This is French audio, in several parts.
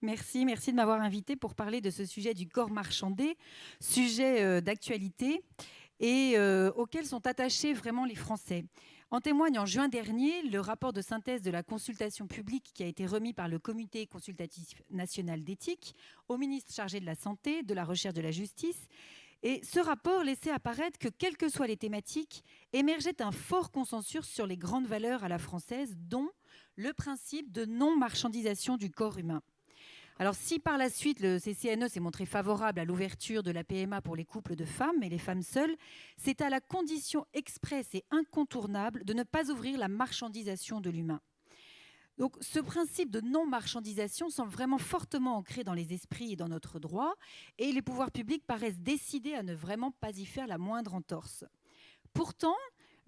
Merci de m'avoir invité pour parler de ce sujet du corps marchandé, sujet d'actualité et auquel sont attachés vraiment les Français. En témoigne en juin dernier le rapport de synthèse de la consultation publique qui a été remis par le Comité consultatif national d'éthique au ministre chargé de la Santé, de la Recherche, de la Justice. Et ce rapport laissait apparaître que, quelles que soient les thématiques, émergeait un fort consensus sur les grandes valeurs à la française, dont le principe de non-marchandisation du corps humain. Alors, si par la suite le CCNE s'est montré favorable à l'ouverture de la PMA pour les couples de femmes et les femmes seules, c'est à la condition expresse et incontournable de ne pas ouvrir la marchandisation de l'humain. Donc, ce principe de non-marchandisation semble vraiment fortement ancré dans les esprits et dans notre droit, et les pouvoirs publics paraissent décidés à ne vraiment pas y faire la moindre entorse. Pourtant,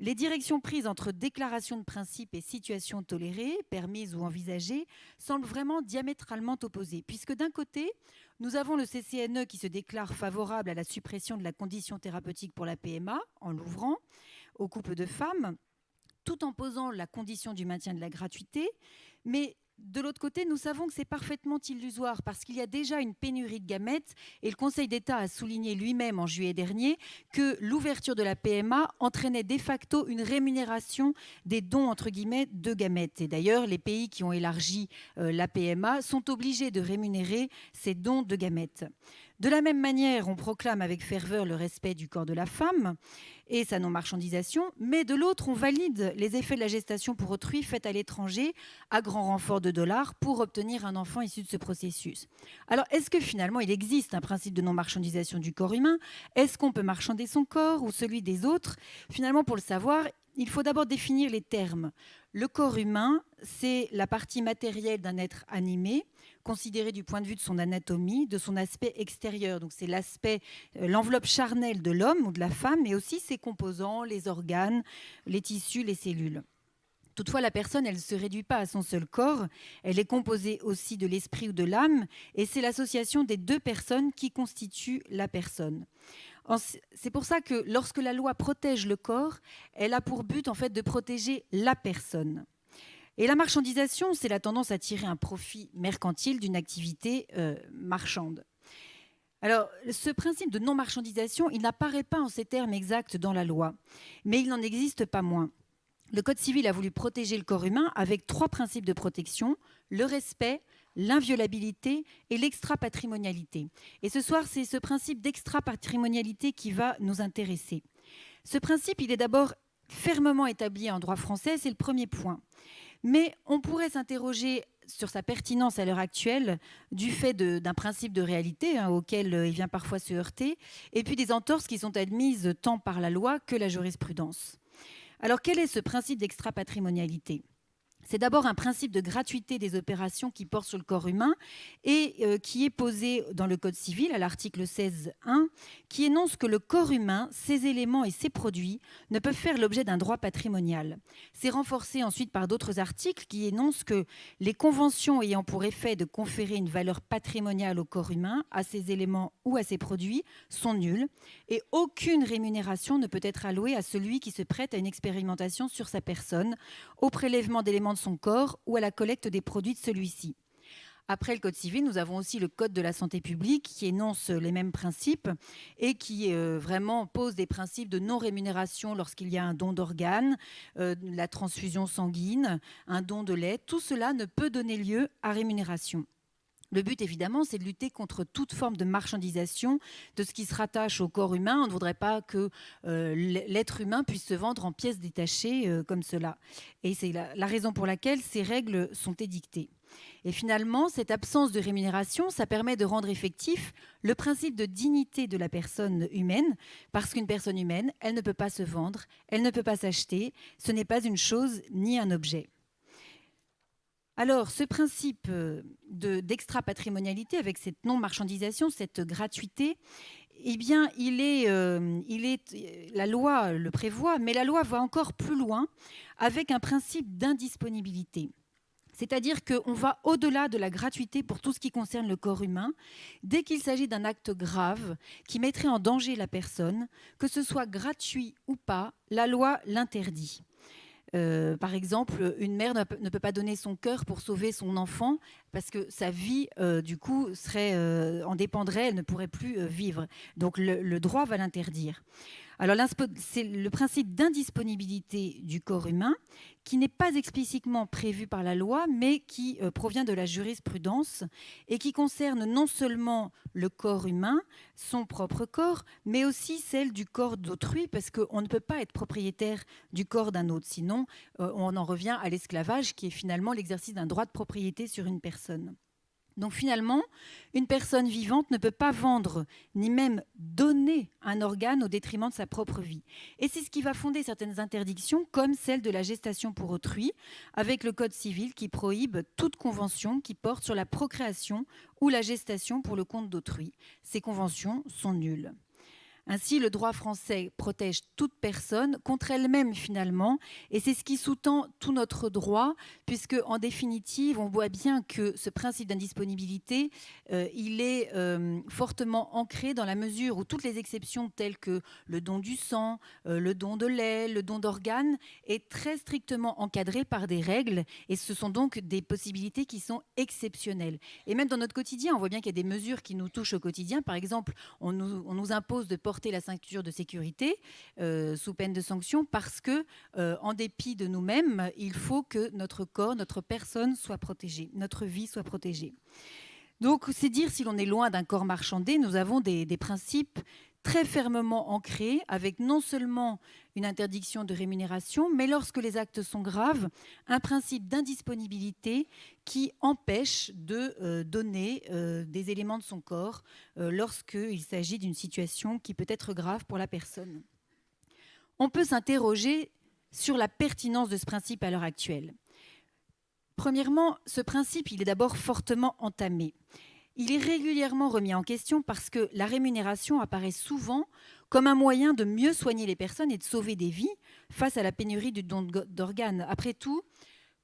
les directions prises entre déclaration de principe et situation tolérée, permise ou envisagée, semblent vraiment diamétralement opposées, puisque d'un côté, nous avons le CCNE qui se déclare favorable à la suppression de la condition thérapeutique pour la PMA, en l'ouvrant aux couples de femmes, tout en posant la condition du maintien de la gratuité. Mais de l'autre côté, nous savons que c'est parfaitement illusoire parce qu'il y a déjà une pénurie de gamètes et le Conseil d'État a souligné lui-même en juillet dernier que l'ouverture de la PMA entraînait de facto une rémunération des dons entre guillemets de gamètes. Et d'ailleurs, les pays qui ont élargi la PMA sont obligés de rémunérer ces dons de gamètes. De la même manière, on proclame avec ferveur le respect du corps de la femme et sa non-marchandisation, mais de l'autre, on valide les effets de la gestation pour autrui faite à l'étranger à grand renfort de dollars pour obtenir un enfant issu de ce processus. Alors, est-ce que finalement, il existe un principe de non-marchandisation du corps humain? Est-ce qu'on peut marchander son corps ou celui des autres? Finalement, pour le savoir, il faut d'abord définir les termes. Le corps humain, c'est la partie matérielle d'un être animé, considéré du point de vue de son anatomie, de son aspect extérieur. Donc c'est l'aspect, l'enveloppe charnelle de l'homme ou de la femme, mais aussi ses composants, les organes, les tissus, les cellules. Toutefois, la personne, elle ne se réduit pas à son seul corps, elle est composée aussi de l'esprit ou de l'âme, et c'est l'association des deux personnes qui constitue la personne. C'est pour ça que lorsque la loi protège le corps, elle a pour but en fait de protéger la personne. Et la marchandisation, c'est la tendance à tirer un profit mercantile d'une activité marchande. Alors, ce principe de non-marchandisation, il n'apparaît pas en ces termes exacts dans la loi, mais il n'en existe pas moins. Le Code civil a voulu protéger le corps humain avec 3 principes de protection: le respect, l'inviolabilité et l'extra-patrimonialité. Et ce soir, c'est ce principe d'extra-patrimonialité qui va nous intéresser. Ce principe, il est d'abord fermement établi en droit français, c'est le premier point. Mais on pourrait s'interroger sur sa pertinence à l'heure actuelle du fait d'un principe de réalité auquel il vient parfois se heurter, et puis des entorses qui sont admises tant par la loi que la jurisprudence. Alors quel est ce principe d'extra-patrimonialité ? C'est d'abord un principe de gratuité des opérations qui portent sur le corps humain et qui est posé dans le Code civil à l'article 16.1, qui énonce que le corps humain, ses éléments et ses produits ne peuvent faire l'objet d'un droit patrimonial. C'est renforcé ensuite par d'autres articles qui énoncent que les conventions ayant pour effet de conférer une valeur patrimoniale au corps humain, à ses éléments ou à ses produits, sont nulles et aucune rémunération ne peut être allouée à celui qui se prête à une expérimentation sur sa personne, au prélèvement d'éléments de son corps ou à la collecte des produits de celui-ci. Après le Code civil, nous avons aussi le Code de la santé publique qui énonce les mêmes principes et qui vraiment pose des principes de non-rémunération lorsqu'il y a un don d'organes, la transfusion sanguine, un don de lait. Tout cela ne peut donner lieu à rémunération. Le but, évidemment, c'est de lutter contre toute forme de marchandisation de ce qui se rattache au corps humain. On ne voudrait pas que l'être humain puisse se vendre en pièces détachées comme cela. Et c'est la raison pour laquelle ces règles sont édictées. Et finalement, cette absence de rémunération, ça permet de rendre effectif le principe de dignité de la personne humaine, parce qu'une personne humaine, elle ne peut pas se vendre, elle ne peut pas s'acheter, ce n'est pas une chose ni un objet. Alors, ce principe d'extra-patrimonialité, avec cette non-marchandisation, cette gratuité, eh bien, la loi le prévoit, mais la loi va encore plus loin avec un principe d'indisponibilité. C'est-à-dire qu'on va au-delà de la gratuité pour tout ce qui concerne le corps humain, dès qu'il s'agit d'un acte grave qui mettrait en danger la personne, que ce soit gratuit ou pas, la loi l'interdit. Par exemple, une mère ne peut pas donner son cœur pour sauver son enfant parce que sa vie, du coup, en dépendrait, elle ne pourrait plus vivre. Donc le droit va l'interdire. Alors, c'est le principe d'indisponibilité du corps humain qui n'est pas explicitement prévu par la loi, mais qui provient de la jurisprudence et qui concerne non seulement le corps humain, son propre corps, mais aussi celle du corps d'autrui, parce qu'on ne peut pas être propriétaire du corps d'un autre. Sinon, on en revient à l'esclavage, qui est finalement l'exercice d'un droit de propriété sur une personne. Donc finalement, une personne vivante ne peut pas vendre ni même donner un organe au détriment de sa propre vie. Et c'est ce qui va fonder certaines interdictions, comme celle de la gestation pour autrui, avec le Code civil qui prohibe toute convention qui porte sur la procréation ou la gestation pour le compte d'autrui. Ces conventions sont nulles. Ainsi, le droit français protège toute personne contre elle-même finalement, et c'est ce qui sous-tend tout notre droit, puisque en définitive, on voit bien que ce principe d'indisponibilité, il est fortement ancré dans la mesure où toutes les exceptions telles que le don du sang, le don de lait, le don d'organes, est très strictement encadré par des règles, et ce sont donc des possibilités qui sont exceptionnelles. Et même dans notre quotidien, on voit bien qu'il y a des mesures qui nous touchent au quotidien. Par exemple, on nous impose de porter la ceinture de sécurité sous peine de sanction parce que, en dépit de nous-mêmes, il faut que notre corps, notre personne soit protégée, notre vie soit protégée. Donc, c'est dire si l'on est loin d'un corps marchandé, nous avons des principes très fermement ancrés, avec non seulement une interdiction de rémunération, mais lorsque les actes sont graves, un principe d'indisponibilité qui empêche de donner des éléments de son corps lorsqu'il s'agit d'une situation qui peut être grave pour la personne. On peut s'interroger sur la pertinence de ce principe à l'heure actuelle. Premièrement, ce principe, il est d'abord fortement entamé. Il est régulièrement remis en question parce que la rémunération apparaît souvent comme un moyen de mieux soigner les personnes et de sauver des vies face à la pénurie du don d'organes. Après tout,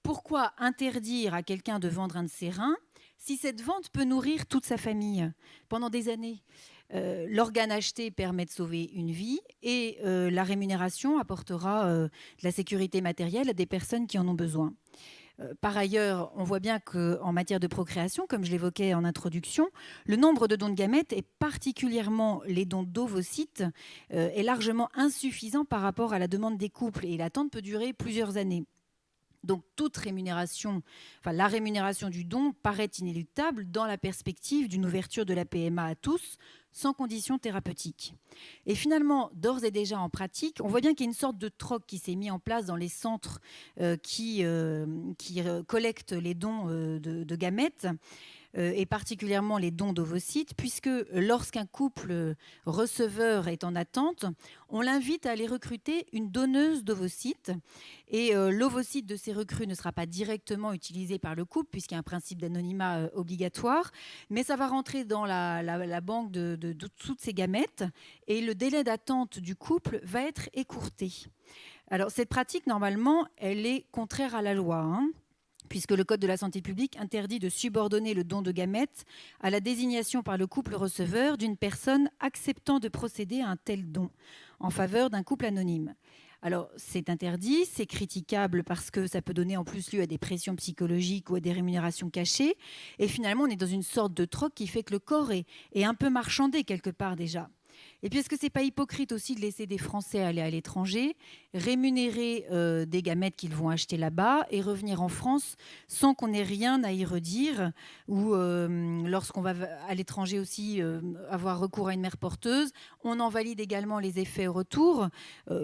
pourquoi interdire à quelqu'un de vendre un de ses reins si cette vente peut nourrir toute sa famille pendant des années ? L'organe acheté permet de sauver une vie et la rémunération apportera de la sécurité matérielle à des personnes qui en ont besoin. Par ailleurs, on voit bien qu'en matière de procréation, comme je l'évoquais en introduction, le nombre de dons de gamètes, et particulièrement les dons d'ovocytes, est largement insuffisant par rapport à la demande des couples et l'attente peut durer plusieurs années. Donc toute rémunération, la rémunération du don paraît inéluctable dans la perspective d'une ouverture de la PMA à tous, sans conditions thérapeutiques. Et finalement, d'ores et déjà en pratique, on voit bien qu'il y a une sorte de troc qui s'est mis en place dans les centres qui collectent les dons de gamètes, et particulièrement les dons d'ovocytes, puisque lorsqu'un couple receveur est en attente, on l'invite à aller recruter une donneuse d'ovocytes. Et l'ovocyte de ces recrues ne sera pas directement utilisé par le couple, puisqu'il y a un principe d'anonymat obligatoire, mais ça va rentrer dans la banque de toutes ces gamètes, et le délai d'attente du couple va être écourté. Alors cette pratique, normalement, elle est contraire à la loi, puisque le Code de la santé publique interdit de subordonner le don de gamètes à la désignation par le couple receveur d'une personne acceptant de procéder à un tel don en faveur d'un couple anonyme. Alors, c'est interdit, c'est critiquable parce que ça peut donner en plus lieu à des pressions psychologiques ou à des rémunérations cachées. Et finalement, on est dans une sorte de troc qui fait que le corps est un peu marchandé quelque part déjà. Et puis, est-ce que ce n'est pas hypocrite aussi de laisser des Français aller à l'étranger, rémunérer des gamètes qu'ils vont acheter là-bas et revenir en France sans qu'on ait rien à y redire, ou lorsqu'on va à l'étranger aussi avoir recours à une mère porteuse, on en valide également les effets au retour.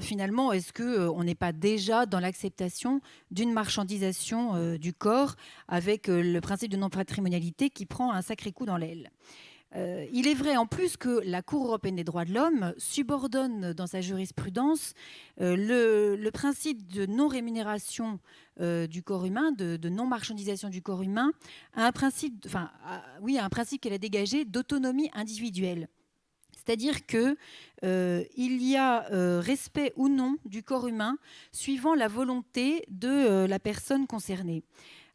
Finalement, est-ce qu'on n'est pas déjà dans l'acceptation d'une marchandisation du corps avec le principe de non-patrimonialité qui prend un sacré coup dans l'aile ? Il est vrai en plus que la Cour européenne des droits de l'homme subordonne dans sa jurisprudence le principe de non-rémunération du corps humain, de non-marchandisation du corps humain, à un principe qu'elle a dégagé d'autonomie individuelle. C'est-à-dire qu'il y a respect ou non du corps humain suivant la volonté de la personne concernée.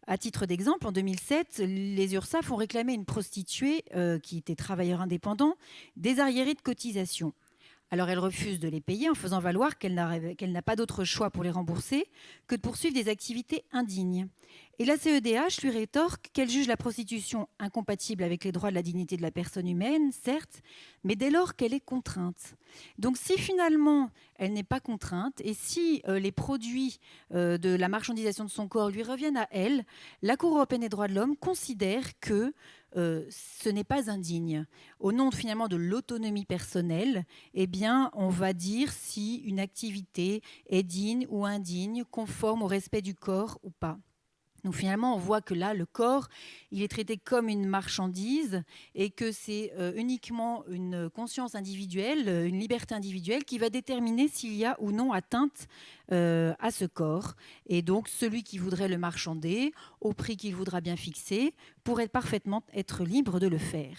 À titre d'exemple, en 2007, les URSSAF ont réclamé une prostituée qui était travailleur indépendant des arriérés de cotisation. Alors elle refuse de les payer en faisant valoir qu'elle n'a pas d'autre choix pour les rembourser que de poursuivre des activités indignes. Et la CEDH lui rétorque qu'elle juge la prostitution incompatible avec les droits de la dignité de la personne humaine, certes, mais dès lors qu'elle est contrainte. Donc si finalement elle n'est pas contrainte et si les produits de la marchandisation de son corps lui reviennent à elle, la Cour européenne des droits de l'homme considère que ce n'est pas indigne. Au nom finalement de l'autonomie personnelle, eh bien, on va dire si une activité est digne ou indigne, conforme au respect du corps ou pas. Donc finalement, on voit que là, le corps, il est traité comme une marchandise et que c'est uniquement une conscience individuelle, une liberté individuelle qui va déterminer s'il y a ou non atteinte à ce corps. Et donc, celui qui voudrait le marchander, au prix qu'il voudra bien fixer, pourrait parfaitement être libre de le faire.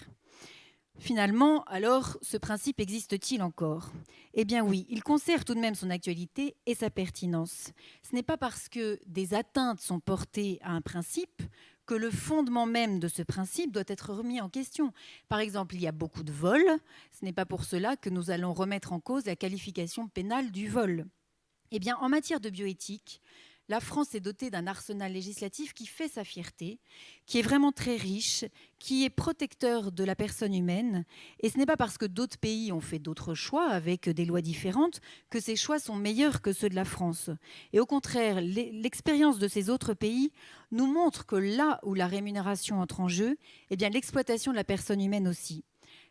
Finalement, alors, ce principe existe-t-il encore ? Eh bien oui, il conserve tout de même son actualité et sa pertinence. Ce n'est pas parce que des atteintes sont portées à un principe que le fondement même de ce principe doit être remis en question. Par exemple, il y a beaucoup de vols, ce n'est pas pour cela que nous allons remettre en cause la qualification pénale du vol. Eh bien, en matière de bioéthique, la France est dotée d'un arsenal législatif qui fait sa fierté, qui est vraiment très riche, qui est protecteur de la personne humaine. Et ce n'est pas parce que d'autres pays ont fait d'autres choix avec des lois différentes que ces choix sont meilleurs que ceux de la France. Et au contraire, l'expérience de ces autres pays nous montre que là où la rémunération entre en jeu, eh bien l'exploitation de la personne humaine aussi.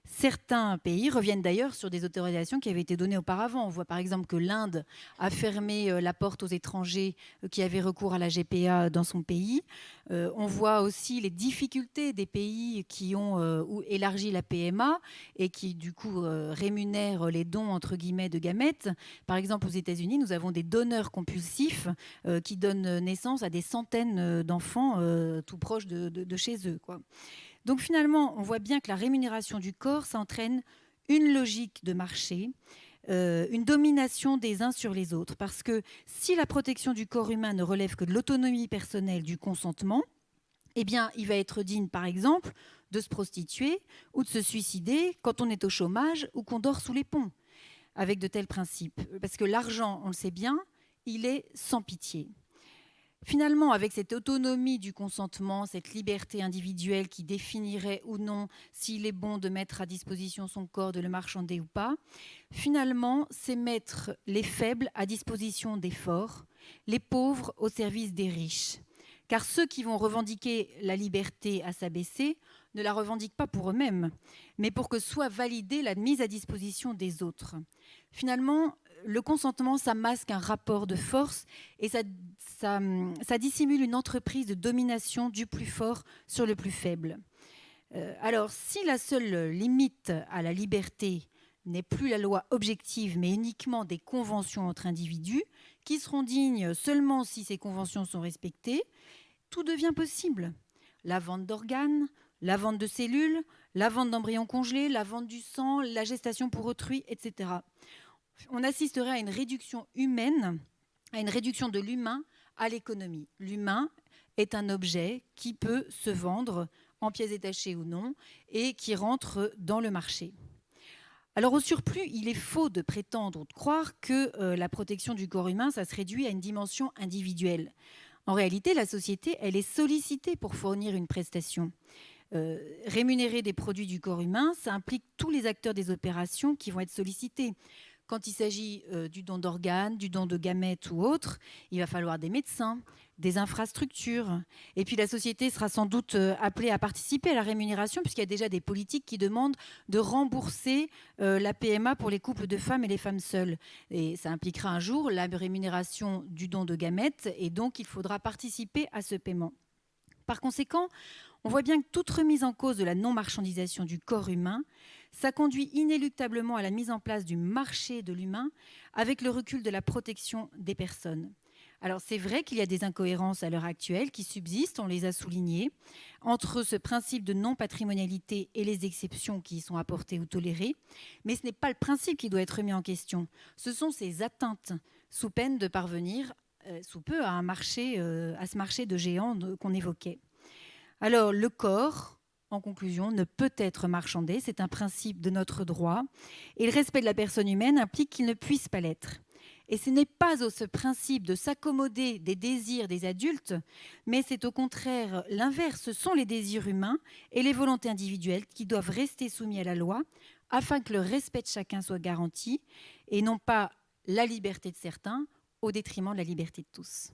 Certains pays reviennent d'ailleurs sur des autorisations qui avaient été données auparavant. On voit par exemple que l'Inde a fermé la porte aux étrangers qui avaient recours à la GPA dans son pays. On voit aussi les difficultés des pays qui ont élargi la PMA et qui du coup rémunèrent les dons entre guillemets de gamètes. Par exemple, aux États-Unis, nous avons des donneurs compulsifs qui donnent naissance à des centaines d'enfants tout proches de chez eux, quoi. Donc finalement, on voit bien que la rémunération du corps, ça entraîne une logique de marché, une domination des uns sur les autres. Parce que si la protection du corps humain ne relève que de l'autonomie personnelle, du consentement, eh bien, il va être digne, par exemple, de se prostituer ou de se suicider quand on est au chômage ou qu'on dort sous les ponts, avec de tels principes. Parce que l'argent, on le sait bien, il est sans pitié. Finalement, avec cette autonomie du consentement, cette liberté individuelle qui définirait ou non s'il est bon de mettre à disposition son corps, de le marchander ou pas, finalement, c'est mettre les faibles à disposition des forts, les pauvres au service des riches. Car ceux qui vont revendiquer la liberté à s'abaisser ne la revendiquent pas pour eux-mêmes, mais pour que soit validée la mise à disposition des autres. Finalement, le consentement, ça masque un rapport de force et ça dissimule une entreprise de domination du plus fort sur le plus faible. Alors, si la seule limite à la liberté n'est plus la loi objective, mais uniquement des conventions entre individus, qui seront dignes seulement si ces conventions sont respectées, tout devient possible. La vente d'organes, la vente de cellules, la vente d'embryons congelés, la vente du sang, la gestation pour autrui, etc. On assisterait à une réduction humaine, à une réduction de l'humain à l'économie. L'humain est un objet qui peut se vendre en pièces détachées ou non et qui rentre dans le marché. Alors au surplus, il est faux de prétendre ou de croire que la protection du corps humain, ça se réduit à une dimension individuelle. En réalité, la société, elle est sollicitée pour fournir une prestation. Rémunérer des produits du corps humain, ça implique tous les acteurs des opérations qui vont être sollicités. Quand il s'agit du don d'organes, du don de gamètes ou autre, il va falloir des médecins, des infrastructures. Et puis la société sera sans doute appelée à participer à la rémunération puisqu'il y a déjà des politiques qui demandent de rembourser la PMA pour les couples de femmes et les femmes seules. Et ça impliquera un jour la rémunération du don de gamètes et donc il faudra participer à ce paiement. Par conséquent, on voit bien que toute remise en cause de la non-marchandisation du corps humain, ça conduit inéluctablement à la mise en place du marché de l'humain avec le recul de la protection des personnes. Alors c'est vrai qu'il y a des incohérences à l'heure actuelle qui subsistent, on les a soulignées, entre ce principe de non-patrimonialité et les exceptions qui y sont apportées ou tolérées, mais ce n'est pas le principe qui doit être mis en question. Ce sont ces atteintes sous peine de parvenir sous peu à ce marché de géants qu'on évoquait. Alors, le corps, en conclusion, ne peut être marchandé. C'est un principe de notre droit. Et le respect de la personne humaine implique qu'il ne puisse pas l'être. Et ce n'est pas ce principe de s'accommoder des désirs des adultes, mais c'est au contraire l'inverse. Ce sont les désirs humains et les volontés individuelles qui doivent rester soumis à la loi afin que le respect de chacun soit garanti et non pas la liberté de certains au détriment de la liberté de tous.